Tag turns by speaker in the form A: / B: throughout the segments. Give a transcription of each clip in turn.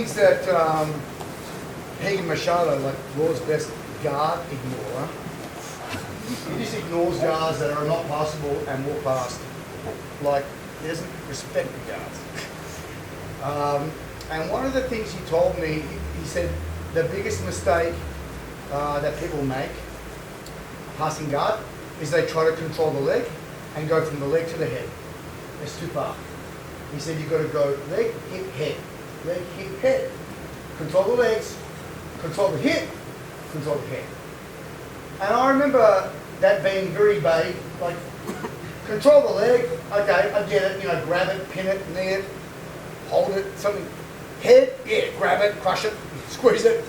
A: things that Rigan Machado, like world's best guard ignorer, he just ignores guards that are not passable and walk past. Like, he doesn't respect the guards. And one of the things he told me, he said the biggest mistake that people make, passing guard, is they try to control the leg and go from the leg to the head. It's too far. He said you've got to go leg, hip, head. Leg, hip, head. Control the legs, control the hip, control the head. And I remember that being very vague, like, control the leg, okay, I get it, you know, grab it, pin it, knee it, hold it, something. Head, yeah, grab it, crush it, squeeze it.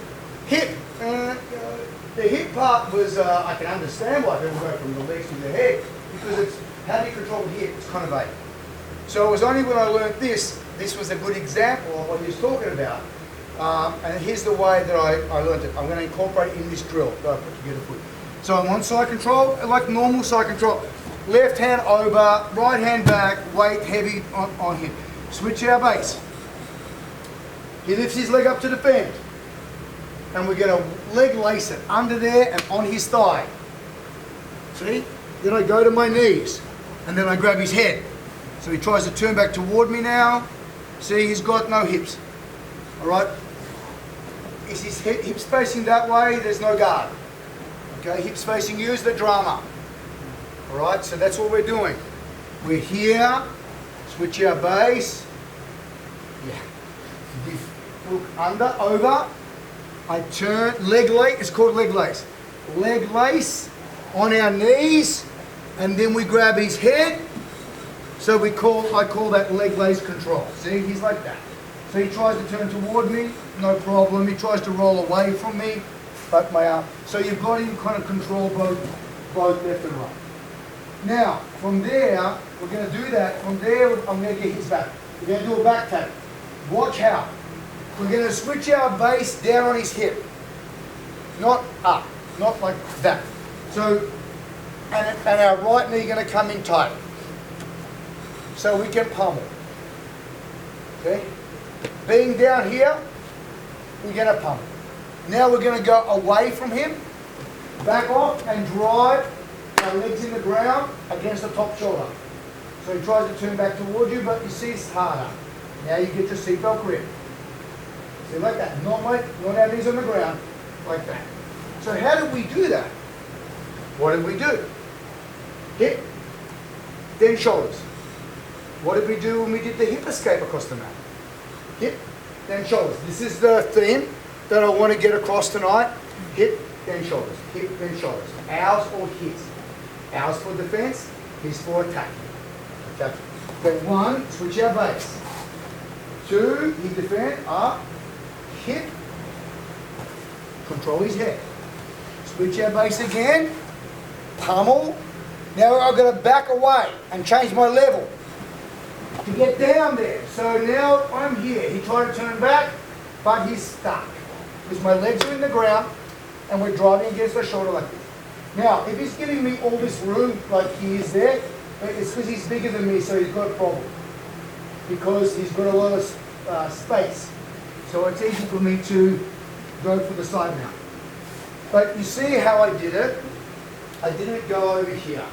A: Hip, the hip part was, I can understand why people go from the legs to the head, because it's, how do you control the hip? It's kind of vague. So it was only when I learned this was a good example of what he was talking about. And here's the way that I learned it. I'm going to incorporate in this drill that I put together for you. So I'm on side control, like normal side control. Left hand over, right hand back, weight heavy on him. Switch our base. He lifts his leg up to defend. And we're going to leg lace it under there and on his thigh. See? Then I go to my knees. And then I grab his head. So he tries to turn back toward me now. See, he's got no hips. Alright? Is his hips facing that way? There's no guard. Okay, hips facing you is the drama. Alright, so that's what we're doing. We're here, switch our base. Yeah. Look under, over. I turn, leg lace, it's called leg lace. Leg lace on our knees, and then we grab his head. So I call that leg lace control. See, he's like that. So he tries to turn toward me, no problem. He tries to roll away from me, back my arm. So you've got him kind of control both left and right. Now, from there, we're going to do that. From there, I'm going to get his back. We're going to do a back tap. Watch how. We're going to switch our base down on his hip. Not up, not like that. So, and our right knee going to come in tight. So we can pummel. Okay? Being down here, we're going to pummel. Now we're going to go away from him, back off and drive our legs in the ground against the top shoulder. So he tries to turn back towards you, but you see it's harder. Now you get your seatbelt grip. See, like that. Not our knees on the ground, like that. So how did we do that? What did we do? Hip, then shoulders. What did we do when we did the hip escape across the mat? Hip, then shoulders. This is the theme that I want to get across tonight. Hip, then shoulders. Hip, then shoulders. Ours or his. Ours for defense, his for attack. Okay. Then one, switch our base. Two, he defend, up, hip, control his head. Switch our base again, pummel. Now I've got to back away and change my level to get down there. So now I'm here. He tried to turn back, but he's stuck. Because my legs are in the ground and we're driving against the shoulder like this. Now, if he's giving me all this room like he is there, it's because he's bigger than me, so he's got a problem. Because he's got a lot of space. So it's easy for me to go for the side mount. But you see how I did it? I didn't go over here.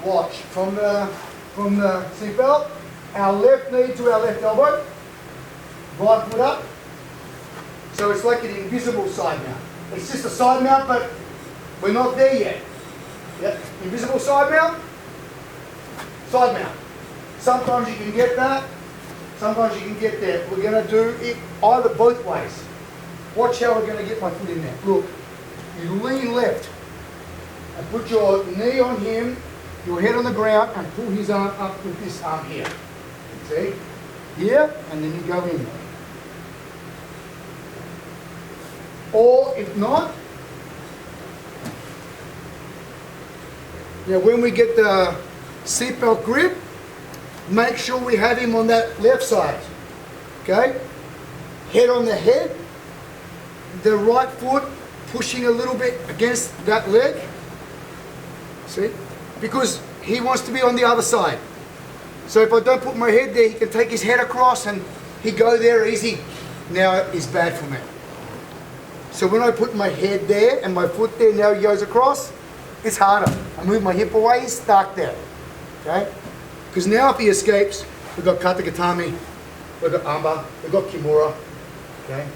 A: Watch, from the seatbelt, our left knee to our left elbow, right foot up. So it's like an invisible side mount. It's just a side mount, but we're not there yet. Yep. Invisible side mount, side mount. Sometimes you can get that, sometimes you can get there. We're going to do it either both ways. Watch how we're going to get my foot in there. Look, you lean left and put your knee on him, your head on the ground, and pull his arm up with this arm here. See? Here, and then you go in. Or if not, now when we get the seatbelt grip, make sure we have him on that left side. Okay? Head on the head, the right foot pushing a little bit against that leg. See? Because he wants to be on the other side. So if I don't put my head there, he can take his head across and he go there easy. now is bad for me. So when I put my head there and my foot there, now he goes across, it's harder. I move my hip away, he's stuck there. Okay? Because now if he escapes, we've got Katagatami, we've got Amba, we've got Kimura. Okay?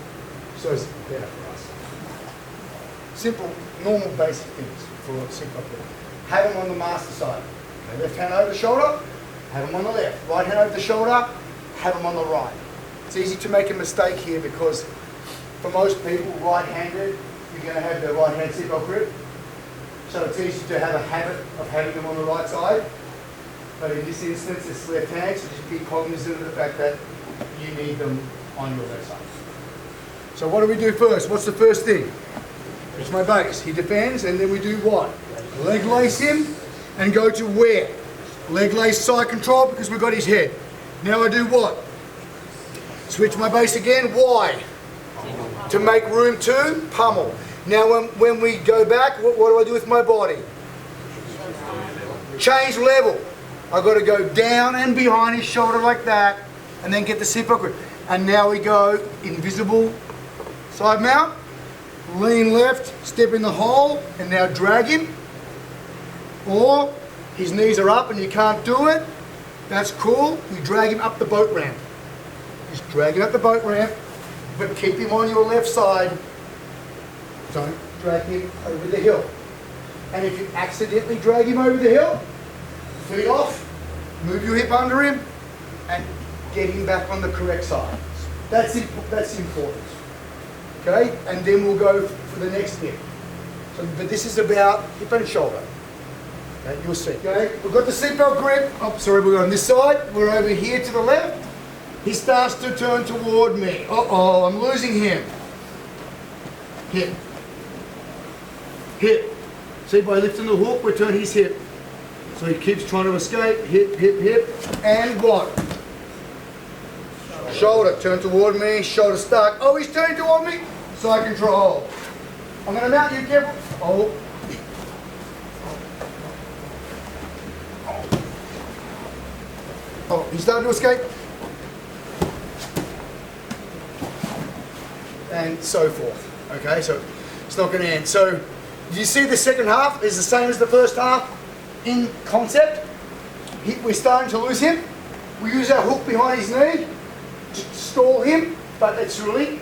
A: So it's better for us. Simple, normal, basic things for a simple thing. Have him on the master side. Okay, left hand over the shoulder, have him on the left. Right hand over the shoulder, have him on the right. It's easy to make a mistake here because for most people, right-handed, you're going to have the right hand seatbelt grip. So it's easy to have a habit of having them on the right side. But in this instance, it's left hand, so just be cognizant of the fact that you need them on your left side. So what do we do first? What's the first thing? It's my base. He defends, and then we do what? Leg lace him, and go to where? Leg lace side control, because we've got his head. Now I do what? Switch my base again. Why? To make room to pummel. Now when we go back, what do I do with my body? Change level. I've got to go down and behind his shoulder like that, and then get the seatbelt grip. And now we go invisible side mount, lean left, step in the hole, and now drag him. Or his knees are up and you can't do it. That's cool. You drag him up the boat ramp. Just drag him up the boat ramp, but keep him on your left side. Don't drag him over the hill. And if you accidentally drag him over the hill, feet off, move your hip under him, and get him back on the correct side. That's important. Okay? And then we'll go for the next bit. So, but this is about hip and shoulder. Okay, you'll see. Okay? We've got the seatbelt grip. Oh, sorry, we're on this side. We're over here to the left. He starts to turn toward me. Uh-oh, I'm losing him. Hip. Hip. See, by lifting the hook, we turn his hip. So he keeps trying to escape. Hip, hip, hip. And what? Shoulder. Turn toward me. Shoulder stuck. Oh, he's turning toward me. Side control. I'm going to mount you, careful. Oh. Oh, he's starting to escape. And so forth. Okay, so it's not going to end. So, you see the second half is the same as the first half in concept. We're starting to lose him. We use our hook behind his knee to stall him, but it's really,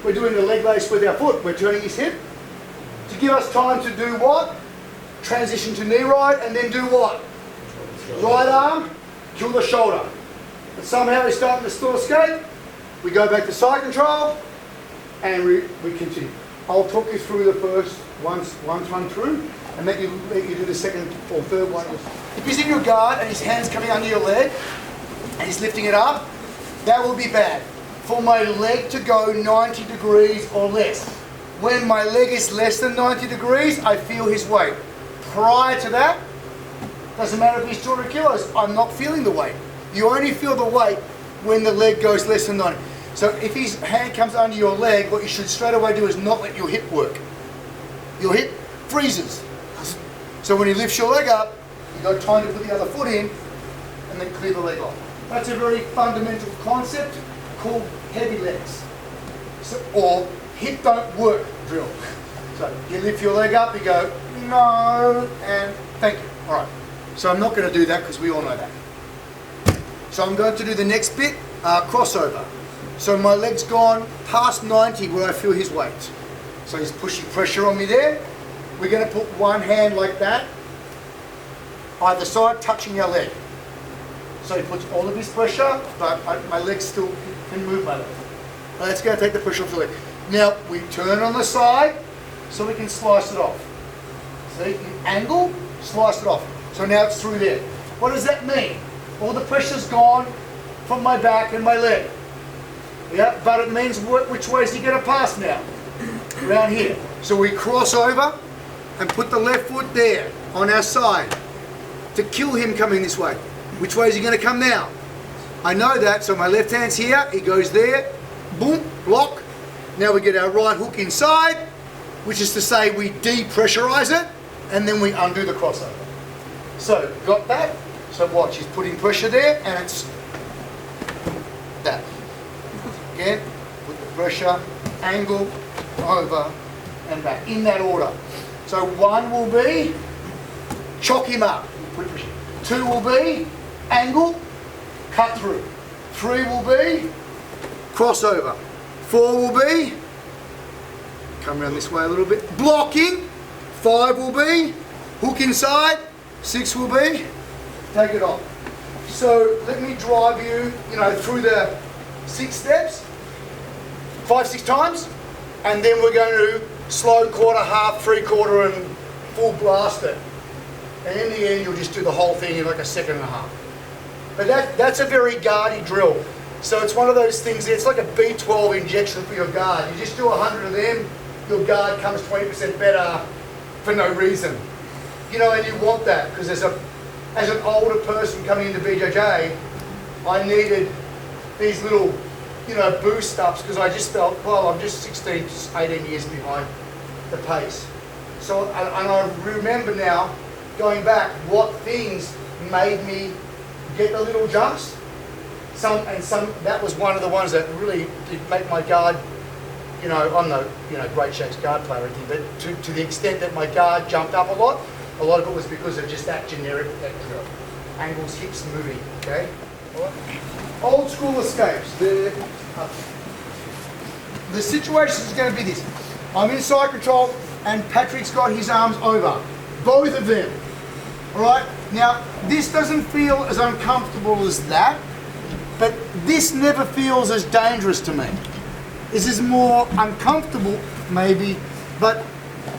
A: we're doing the leg lace with our foot. We're turning his hip to give us time to do what? Transition to knee ride, and then do what? Right arm, kill the shoulder. But somehow he's starting to still escape. We go back to side control, and we continue. I'll talk you through the first one time through, and let you do the second or third one. If he's in your guard and his hand's coming under your leg, and he's lifting it up, that will be bad. For my leg to go 90 degrees or less. When my leg is less than 90 degrees, I feel his weight. Prior to that, doesn't matter if he's 200 kilos, I'm not feeling the weight. You only feel the weight when the leg goes less than 90. So if his hand comes under your leg, what you should straight away do is not let your hip work. Your hip freezes. So when he lifts your leg up, you've got time to put the other foot in and then clear the leg off. That's a very fundamental concept called heavy legs. So, or hip don't work drill. So you lift your leg up, you go, no, and thank you. All right. So I'm not going to do that because we all know that. So I'm going to do the next bit, crossover. So my leg's gone past 90 where I feel his weight. So he's pushing pressure on me there. We're going to put one hand like that, either side touching our leg. So he puts all of his pressure, but my leg still can move my leg. That's going to take the pressure off the leg. Now we turn on the side so we can slice it off. See, angle, slice it off. So now it's through there. What does that mean? All the pressure's gone from my back and my leg. Yeah, but it means which way is he going to pass now? Around here. So we cross over and put the left foot there on our side to kill him coming this way. Which way is he going to come now? I know that, so my left hand's here, he goes there, boom, block. Now we get our right hook inside, which is to say we depressurize it, and then we undo the crossover. So, got that? So watch, he's putting pressure there, and it's that. Again, put the pressure, angle, over, and back, in that order. So 1 will be, chock him up, 2 will be, angle, cut through. 3 will be, crossover. 4 will be, come around this way a little bit, blocking. 5 will be, hook inside. 6 will be, take it off. So let me drive you, through the 6 steps, 5, 6 times, and then we're going to slow quarter, half, 3/4, and full blast it. And in the end, you'll just do the whole thing in like a 1.5 seconds. But that's a very guardy drill. So it's one of those things, it's like a B12 injection for your guard. You just do 100 of them, your guard comes 20% better for no reason. And you want that, because as an older person coming into BJJ, I needed these little, boost ups, because I just felt, well, I'm just 16, 18 years behind the pace. So, and I remember now, going back, what things made me get the little jumps. That was one of the ones that really did make my guard, I'm no, great shakes guard player or anything, but to the extent that my guard jumped up a lot of it was because of just that generic drill. Angles, hips moving, okay? All right. Old school escapes. The situation is going to be this. I'm in side control and Patrick's got his arms over. Both of them. All right? Now, this doesn't feel as uncomfortable as that, but this never feels as dangerous to me. This is more uncomfortable, maybe, but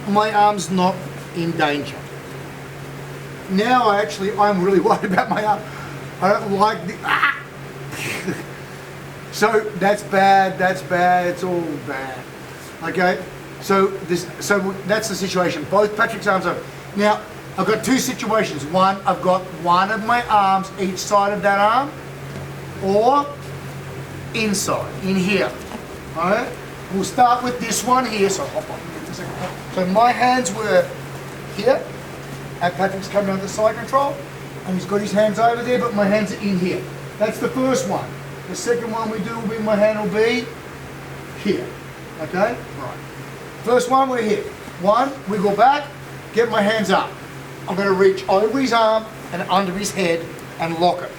A: my arm's not in danger. Now I'm really worried about my arm. I don't like the, So that's bad, it's all bad. Okay, so that's the situation. Both Patrick's arms are. Now, I've got 2 situations. One, I've got one of my arms each side of that arm, or inside, in here. All right, we'll start with this one here. So hop on. So my hands were here. And Patrick's coming under the side control, and he's got his hands over there, but my hands are in here. That's the first one. The second one we do will be, my hand will be here. Okay? Right. First one, we're here. 1, wiggle back, get my hands up. I'm going to reach over his arm and under his head and lock it.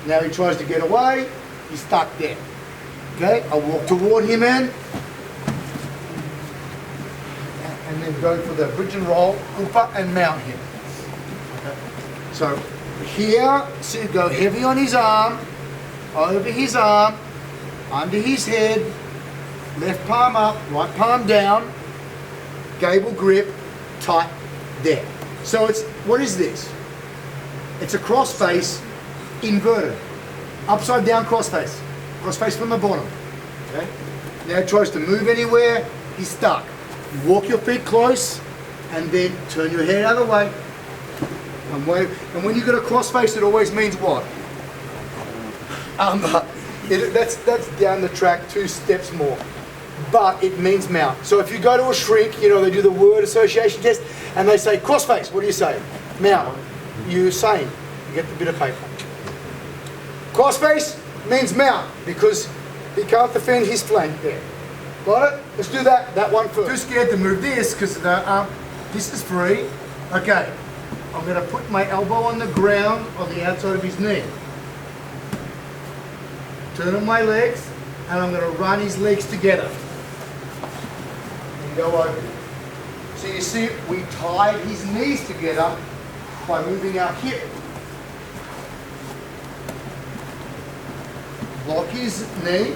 A: Now he tries to get away, he's stuck there. Okay? I walk toward him and then go for the bridge and roll, upper and mount him. Okay. So here, see, go heavy on his arm, over his arm, under his head, left palm up, right palm down, gable grip, tight there. So what is this? It's a cross face inverted, upside down cross face from the bottom. Okay. Now he tries to move anywhere, he's stuck. You walk your feet close, and then turn your head out of the way. And when you get a cross face, it always means what? That's down the track 2 steps more. But it means mount. So if you go to a shrink, they do the word association test, and they say cross face. What do you say? Mount. You're saying. You get the bit of paper. Cross face means mount, because he can't defend his flank there. Got it? Let's do that one first. Too scared to move this because this is free. Okay, I'm going to put my elbow on the ground on the outside of his knee. Turn on my legs, and I'm going to run his legs together. And go over. So you see, we tied his knees together by moving our hip. Lock his knee.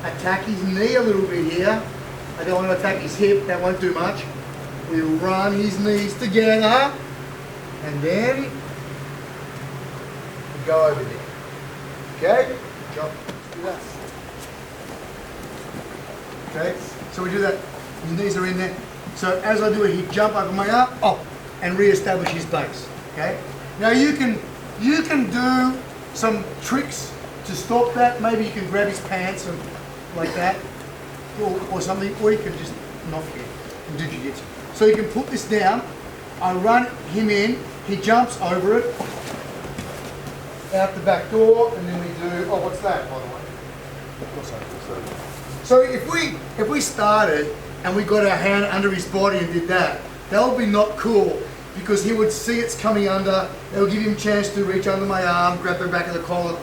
A: Attack his knee a little bit here. I don't want to attack his hip, that won't do much. We'll run his knees together, and then we go over there. Okay? Jump. Let's do that. Okay? So we do that. His knees are in there. So as I do it, he jump over my arm, and re-establish his base. Okay? Now you can do some tricks to stop that. Maybe you can grab his pants and like that, or something, or you can just knock him and do jiu-jitsu. So you can put this down, I run him in, he jumps over it, out the back door, and then we do, what's that, by the way? So if we started and we got our hand under his body and did that, that would be not cool because he would see it's coming under. It would give him a chance to reach under my arm, grab the back of the collar,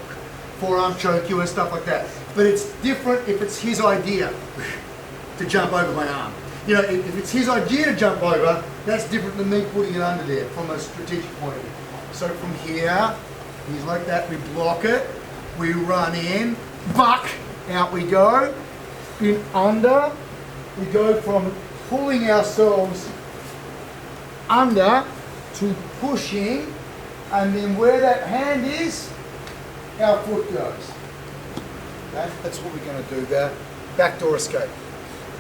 A: forearm choke you and stuff like that. But it's different if it's his idea to jump over my arm. You know, if it's his idea to jump over, that's different than me putting it under there from a strategic point of view. So from here, he's like that, we block it, we run in, buck, out we go, in under, we go from pulling ourselves under to pushing, and then where that hand is, our foot goes. Okay? That's what we're going to do there. Backdoor escape.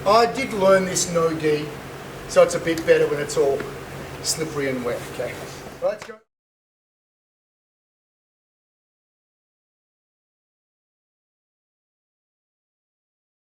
A: I did learn this no-gi, so it's a bit better when it's all slippery and wet. Okay, let's go.